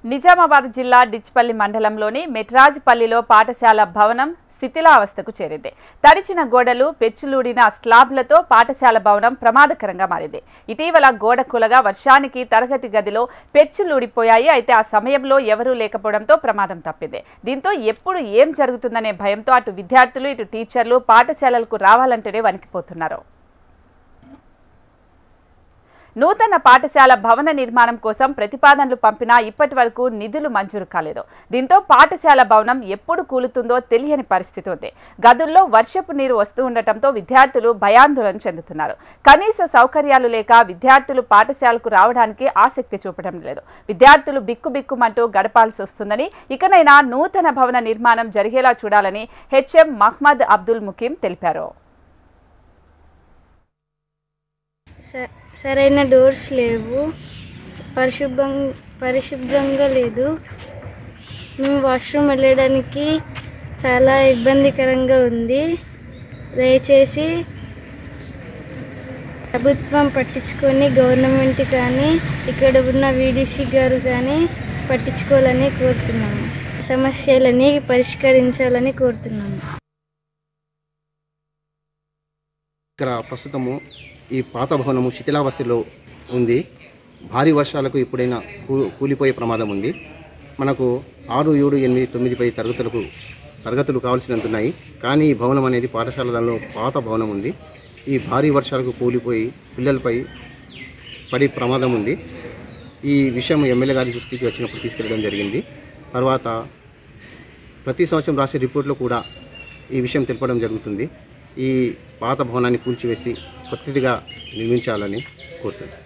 నిజామాబాద్ జిల్లా డిచ్పల్లి మండలంలోని మెట్రాజిపల్లిలో పాఠశాల భవనం శిథిలావస్థకు చేరింది. తడిచిన గోడలు, పెచ్చులూడిన స్లాబ్లతో పాఠశాల భవనం ప్రమాదకరంగా మారింది. ఇటీవల గోడ కూలగా వర్షానికి తరగతి గదిలో పెచ్చులూడిపోయాయి. అయితే ఆ సమయంలో ఎవరూ లేకపోవడంతో ప్రమాదం తప్పింది. దీంతో ఎప్పుడు ఏం జరుగుతుందనే భయంతో అటు విద్యార్థులు, ఇటు టీచర్లు పాఠశాలలకు రావాలంటేనే వణికిపోతున్నారు. నూతన పాఠశాల భవన నిర్మాణం కోసం ప్రతిపాదనలు పంపినా ఇప్పటి వరకు నిధులు మంజూరు కాలేదు. దీంతో పాఠశాల భవనం ఎప్పుడు కూలుతుందో తెలియని పరిస్థితి ఉంది. గదుల్లో వర్షపు నీరు వస్తూ ఉండటంతో విద్యార్థులు భయాందోళన చెందుతున్నారు. కనీస సౌకర్యాలు లేక విద్యార్థులు పాఠశాలకు రావడానికి ఆసక్తి చూపడం లేదు. విద్యార్థులు బిక్కుబిక్కుమంటూ గడపాల్సి వస్తుందని, ఇకనైనా నూతన భవన నిర్మాణం జరిగేలా చూడాలని హెచ్ఎం మహ్మద్ అబ్దుల్ ముకీం తెలిపారు. సరైన డోర్స్ లేవు, పరిశుభ్రంగా లేదు. మేము వాష్రూమ్ వెళ్ళడానికి చాలా ఇబ్బందికరంగా ఉంది. దయచేసి ప్రభుత్వం పట్టించుకొని గవర్నమెంట్ కానీ ఇక్కడ ఉన్న వీడీసీ గారు కానీ పట్టించుకోవాలని కోరుతున్నాము. సమస్యలని పరిష్కరించాలని కోరుతున్నాము. ఇక్కడ ప్రస్తుతము ఈ పాత భవనము శిథిలావస్థలో ఉంది. భారీ వర్షాలకు ఇప్పుడైనా కూలిపోయే ప్రమాదం ఉంది. మనకు 6, 7, 8, 9 తరగతులు కావాల్సినంత ఉన్నాయి. కానీ ఈ భవనం అనేది పాఠశాలలో పాత భవనం ఉంది. ఈ భారీ వర్షాలకు కూలిపోయి పిల్లలపై పడే ప్రమాదం ఉంది. ఈ విషయం ఎమ్మెల్యే గారి దృష్టికి వచ్చినప్పుడు తీసుకెళ్ళడం జరిగింది. తర్వాత ప్రతి సంవత్సరం రాసే రిపోర్ట్లో కూడా ఈ విషయం తెలపడం జరుగుతుంది. ఈ పాత భవనాన్ని కూల్చివేసి కొత్తదిగా నిర్మించాలని కోరుతున్నాను.